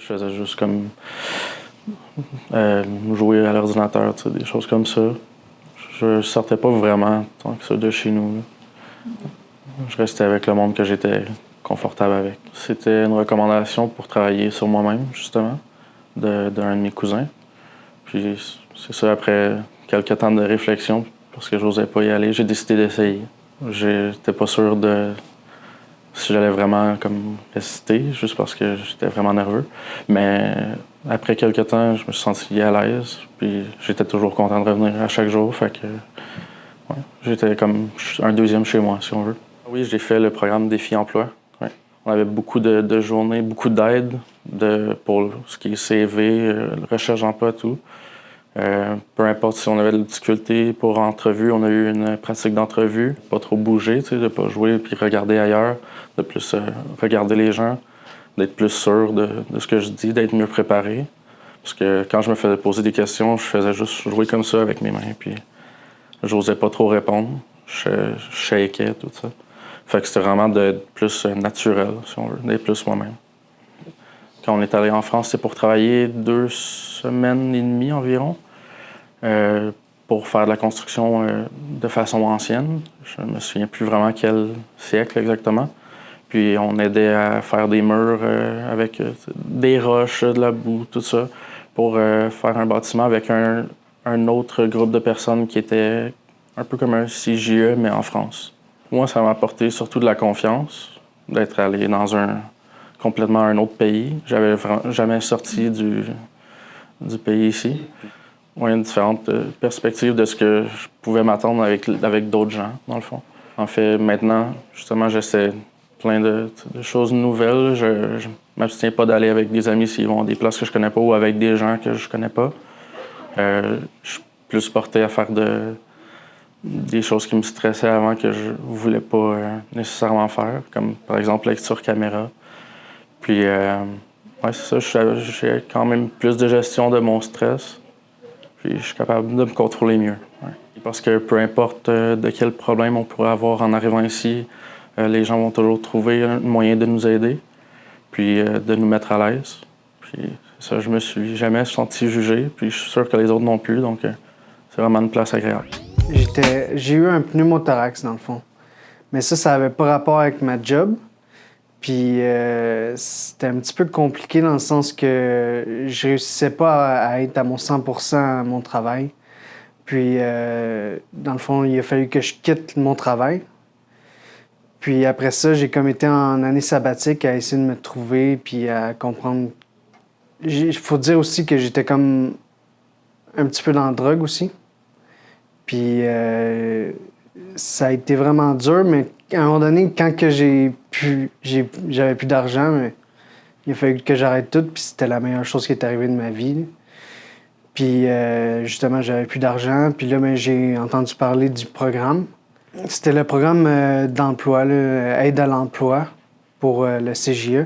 Je faisais juste comme jouer à l'ordinateur, des choses comme ça. Je sortais pas vraiment tant que ça de chez nous. Là. Je restais avec le monde que j'étais confortable avec. C'était une recommandation pour travailler sur moi-même, justement, d'un de mes cousins. Puis c'est ça, après quelques temps de réflexion, parce que j'osais pas y aller, j'ai décidé d'essayer. J'étais pas sûr de si j'allais vraiment comme résister, juste parce que j'étais vraiment nerveux. Mais après quelques temps, je me suis senti à l'aise, puis j'étais toujours content de revenir à chaque jour. Fait que ouais, j'étais comme un deuxième chez moi, si on veut. Oui, j'ai fait le programme Défi Emploi. Ouais. On avait beaucoup de journées, beaucoup d'aide pour ce qui est CV, recherche d'emploi, tout. Peu importe si on avait de la difficulté pour entrevue, on a eu une pratique d'entrevue, pas trop bouger, de ne pas jouer puis regarder ailleurs, de plus regarder les gens, d'être plus sûr de ce que je dis, d'être mieux préparé. Parce que quand je me faisais poser des questions, je faisais juste jouer comme ça avec mes mains, puis j'osais pas trop répondre, je shakeais, tout ça. Fait que c'était vraiment d'être plus naturel, si on veut, d'être plus moi-même. Quand on est allé en France, c'est pour travailler 2 semaines et demie environ pour faire de la construction de façon ancienne. Je ne me souviens plus vraiment quel siècle exactement. Puis on aidait à faire des murs avec des roches, de la boue, tout ça, pour faire un bâtiment avec un autre groupe de personnes qui était un peu comme un CJE, mais en France. Moi, ça m'a apporté surtout de la confiance, d'être allé dans complètement un autre pays. J'avais jamais sorti du pays ici. Ouais, une différente perspective de ce que je pouvais m'attendre avec d'autres gens, dans le fond. En fait, maintenant, justement, j'essaie plein de choses nouvelles. Je m'abstiens pas d'aller avec des amis s'ils vont à des places que je connais pas ou avec des gens que je connais pas. Je suis plus porté à faire des choses qui me stressaient avant que je voulais pas nécessairement faire, comme par exemple lecture caméra. Puis, ouais, c'est ça, j'ai quand même plus de gestion de mon stress. Puis, je suis capable de me contrôler mieux. Ouais. Parce que peu importe de quel problème on pourrait avoir en arrivant ici, les gens vont toujours trouver un moyen de nous aider, puis de nous mettre à l'aise. Puis, ça, je me suis jamais senti jugé, puis je suis sûr que les autres non plus, donc c'est vraiment une place agréable. J'ai eu un pneumothorax, dans le fond. Mais ça avait pas rapport avec ma job. Puis c'était un petit peu compliqué dans le sens que je réussissais pas à être à mon 100% à mon travail. Puis dans le fond, il a fallu que je quitte mon travail. Puis après ça, j'ai comme été en année sabbatique à essayer de me trouver puis à comprendre. Il faut dire aussi que j'étais comme un petit peu dans la drogue aussi. Puis ça a été vraiment dur, mais à un moment donné, quand que j'avais plus d'argent, mais il a fallu que j'arrête tout, puis c'était la meilleure chose qui est arrivée de ma vie. Puis justement, j'avais plus d'argent, puis là, ben, j'ai entendu parler du programme. C'était le programme d'emploi, aide à l'emploi pour le CJE.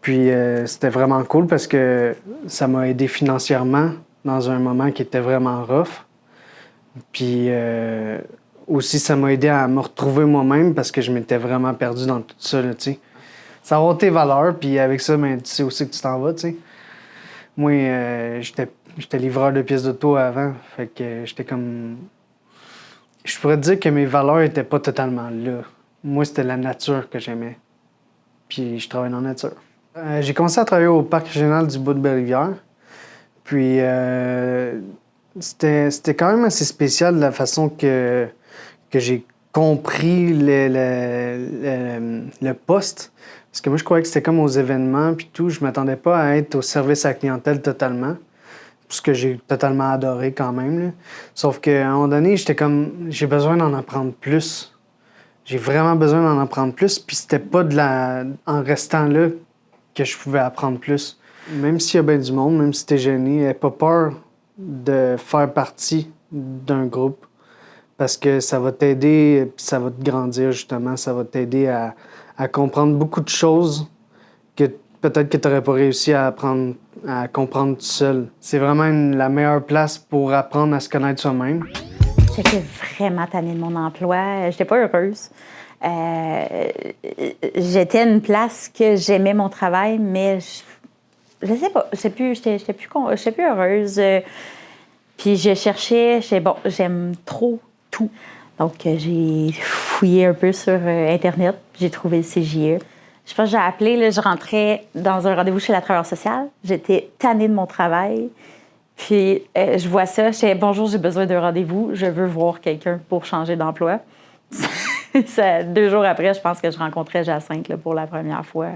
Puis c'était vraiment cool parce que ça m'a aidé financièrement dans un moment qui était vraiment rough. Puis aussi, ça m'a aidé à me retrouver moi-même parce que je m'étais vraiment perdu dans tout ça, tu sais. Ça a tes valeurs, puis avec ça, ben, tu sais aussi que tu t'en vas, tu sais. Moi, j'étais livreur de pièces d'auto avant, fait que j'étais comme... Je pourrais te dire que mes valeurs étaient pas totalement là. Moi, c'était la nature que j'aimais. Puis je travaille dans la nature. J'ai commencé à travailler au parc régional du Bois-de-Belle-Rivière. Puis c'était quand même assez spécial de la façon que j'ai compris le poste. Parce que moi, je croyais que c'était comme aux événements puis tout. Je m'attendais pas à être au service à la clientèle totalement. Ce que j'ai totalement adoré quand même. Là. Sauf qu'à un moment donné, j'étais comme, j'ai besoin d'en apprendre plus. J'ai vraiment besoin d'en apprendre plus. Puis c'était pas en restant là que je pouvais apprendre plus. Même s'il y a bien du monde, même si t'es gêné, n'aie pas peur de faire partie d'un groupe. Parce que ça va t'aider, puis ça va te grandir justement. Ça va t'aider à comprendre beaucoup de choses que peut-être que tu n'aurais pas réussi à comprendre tout seul. C'est vraiment la meilleure place pour apprendre à se connaître soi-même. J'étais vraiment tannée de mon emploi. J'étais pas heureuse. J'étais à une place que j'aimais mon travail, mais je sais pas, j'étais plus heureuse. Puis je cherchais, j'aime trop tout. Donc, j'ai fouillé un peu sur Internet, j'ai trouvé le CJE. Je pense que j'ai appelé, là, je rentrais dans un rendez-vous chez la travailleuse sociale. J'étais tannée de mon travail. Puis, je vois ça, je dis « Bonjour, j'ai besoin d'un rendez-vous, je veux voir quelqu'un pour changer d'emploi. » 2 jours après, je pense que je rencontrais Jacinthe là, pour la première fois.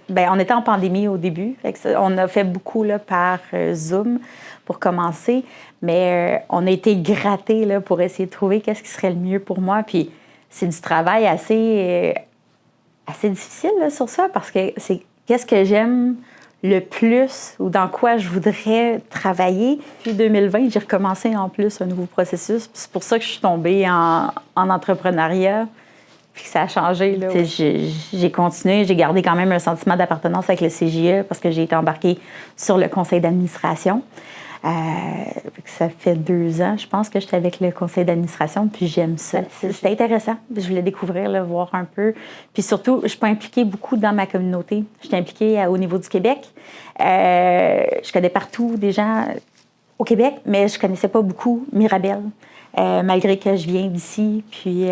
On était en pandémie au début. On a fait beaucoup là, par Zoom pour commencer, mais on a été grattés là, pour essayer de trouver qu'est-ce qui serait le mieux pour moi. Puis c'est du travail assez difficile là, sur ça parce que c'est qu'est-ce que j'aime le plus ou dans quoi je voudrais travailler. Puis 2020, j'ai recommencé en plus un nouveau processus. Puis c'est pour ça que je suis tombée en entrepreneuriat. Puis que ça a changé. Là, ouais. J'ai continué, j'ai gardé quand même un sentiment d'appartenance avec le CJE parce que j'ai été embarquée sur le conseil d'administration. Ça fait 2 ans, je pense, que j'étais avec le conseil d'administration, puis j'aime ça. C'était intéressant. Je voulais découvrir, là, voir un peu. Puis surtout, je suis pas impliquée beaucoup dans ma communauté. Je suis impliquée au niveau du Québec. Je connais partout des gens au Québec, mais je connaissais pas beaucoup Mirabel, malgré que je viens d'ici. Puis...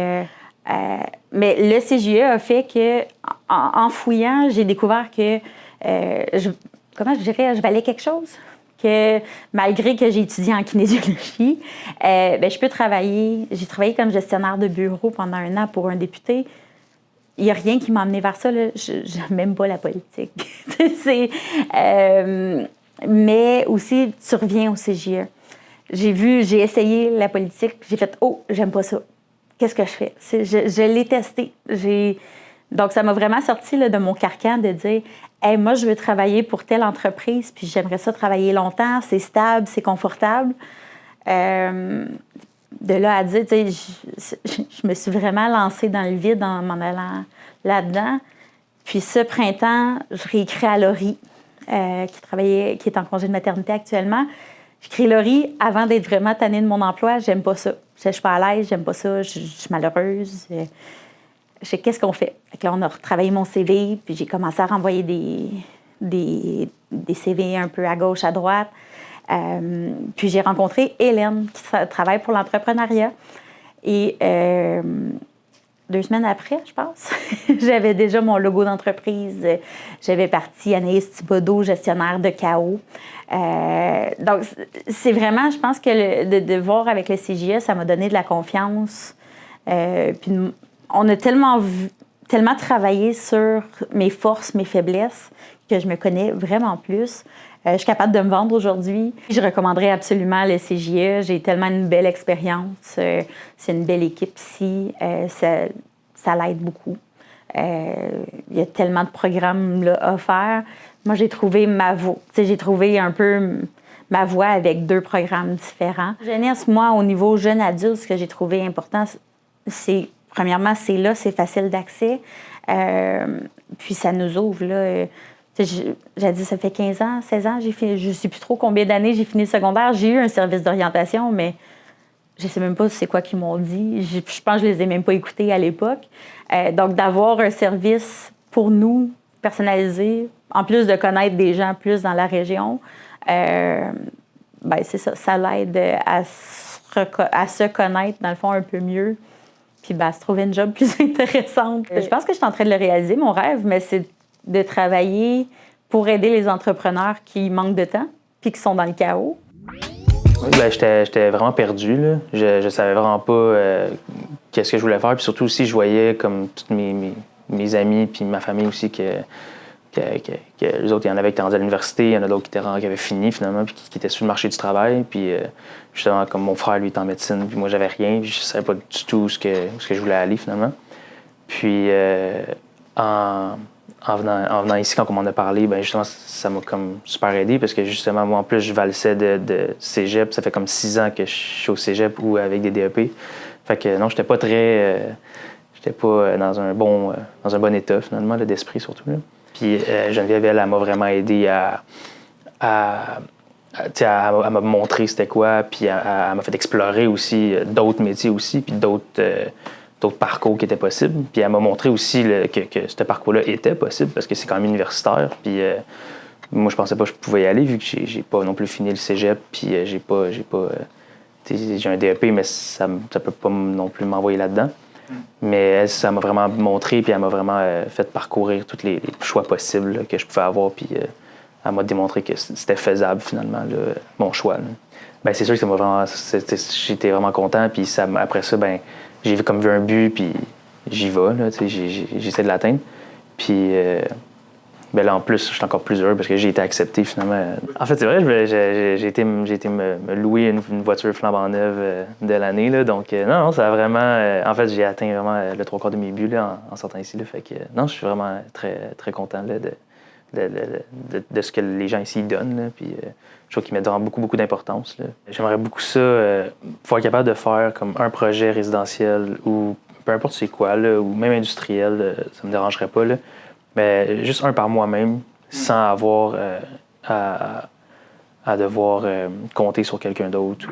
mais le CJE a fait que, en fouillant, j'ai découvert que, je valais quelque chose. Que malgré que j'ai étudié en kinésiologie, je peux travailler. J'ai travaillé comme gestionnaire de bureau pendant 1 an pour un député. Il n'y a rien qui m'a amené vers ça. Je n'aime pas la politique. Mais aussi, tu reviens au CJE. J'ai essayé la politique, j'ai fait « Oh, j'aime pas ça. » Qu'est-ce que je fais? Je l'ai testé. Donc, ça m'a vraiment sorti là, de mon carcan de dire hey, moi, je veux travailler pour telle entreprise, puis j'aimerais ça travailler longtemps, c'est stable, c'est confortable. De là à dire, je me suis vraiment lancée dans le vide en m'en allant là-dedans. Puis ce printemps, je réécris à Laurie, qui est en congé de maternité actuellement. J'écris Laurie avant d'être vraiment tannée de mon emploi. J'aime pas ça. Je suis pas à l'aise, j'aime pas ça, je suis malheureuse. Je sais qu'est-ce qu'on fait. Là, on a retravaillé mon CV, puis j'ai commencé à renvoyer des CV un peu à gauche, à droite. Puis j'ai rencontré Hélène, qui travaille pour l'entrepreneuriat. Et 2 semaines après, je pense, j'avais déjà mon logo d'entreprise. J'avais parti Anaïs Thibodeau, gestionnaire de KO. Donc, c'est vraiment, je pense que de voir avec le CJE, ça m'a donné de la confiance. Puis on a tellement travaillé sur mes forces, mes faiblesses, que je me connais vraiment plus. Je suis capable de me vendre aujourd'hui. Je recommanderais absolument le CJE. J'ai tellement une belle expérience. C'est une belle équipe ici. Ça l'aide beaucoup. Il y a tellement de programmes là, à faire. Moi, j'ai trouvé ma voie. J'ai trouvé un peu ma voie avec 2 programmes différents. Jeunesse, moi, au niveau jeune adulte, ce que j'ai trouvé important, c'est, premièrement, c'est facile d'accès. Puis ça nous ouvre, là. J'ai dit, ça fait 15 ans, 16 ans, je ne sais plus trop combien d'années j'ai fini le secondaire. J'ai eu un service d'orientation, mais je ne sais même pas c'est quoi qu'ils m'ont dit. Je pense que je ne les ai même pas écoutés à l'époque. Donc, d'avoir un service pour nous, personnalisé, en plus de connaître des gens plus dans la région, c'est ça, ça l'aide à se connaître, dans le fond, un peu mieux, puis à se trouver une job plus intéressante. Je pense que je suis en train de le réaliser, mon rêve, mais c'est de travailler pour aider les entrepreneurs qui manquent de temps puis qui sont dans le chaos. J'étais vraiment perdu. Là. Je savais vraiment pas qu'est-ce que je voulais faire. Puis surtout aussi, je voyais comme tous mes amis puis ma famille aussi que les autres, il y en avait qui étaient rendus à l'université, il y en a d'autres qui avaient fini finalement puis qui étaient sur le marché du travail. Puis justement, comme mon frère, lui, était en médecine, puis moi, j'avais rien. Puis je savais pas du tout où ce que je voulais aller finalement. Puis en venant ici, quand on m'en a parlé, justement, ça m'a comme super aidé parce que justement, moi, en plus, je valsais de cégep. Ça fait comme 6 ans que je suis au cégep ou avec des DEP. Fait que non, j'étais pas dans un bon état, finalement, là, d'esprit surtout. Là. Puis Geneviève, elle m'a vraiment aidé à me montrer c'était quoi, puis elle m'a fait explorer aussi d'autres métiers aussi, puis d'autres parcours qui étaient possibles. Puis elle m'a montré aussi que ce parcours-là était possible parce que c'est quand même universitaire. Puis Moi, je pensais pas que je pouvais y aller vu que j'ai pas non plus fini le cégep, puis j'ai un DEP, mais ça peut pas non plus m'envoyer là-dedans. Mais elle, ça m'a vraiment montré, puis elle m'a vraiment fait parcourir tous les choix possibles là, que je pouvais avoir, puis elle m'a démontré que c'était faisable finalement, là, mon choix. Là. Ben, c'est sûr que ça m'a vraiment, j'étais vraiment content, puis après ça, ben, j'ai comme vu un but, puis j'y vais, là, j'essaie de l'atteindre. Puis ben là, en plus, je suis encore plus heureux parce que j'ai été accepté finalement. En fait, c'est vrai, j'ai été me louer une voiture flambant neuve de l'année. Là, donc, non, ça a vraiment. En fait, j'ai atteint vraiment le 3/4 de mes buts là, en sortant ici. Là, fait que, non, je suis vraiment très, très content là, de ce que les gens ici donnent. Là, puis, je trouve qu'ils mettent vraiment beaucoup, beaucoup d'importance. Là. J'aimerais beaucoup ça, pouvoir être capable de faire comme un projet résidentiel ou peu importe c'est quoi, là, ou même industriel, ça me dérangerait pas. Là. Mais juste un par moi-même, sans avoir à devoir compter sur quelqu'un d'autre.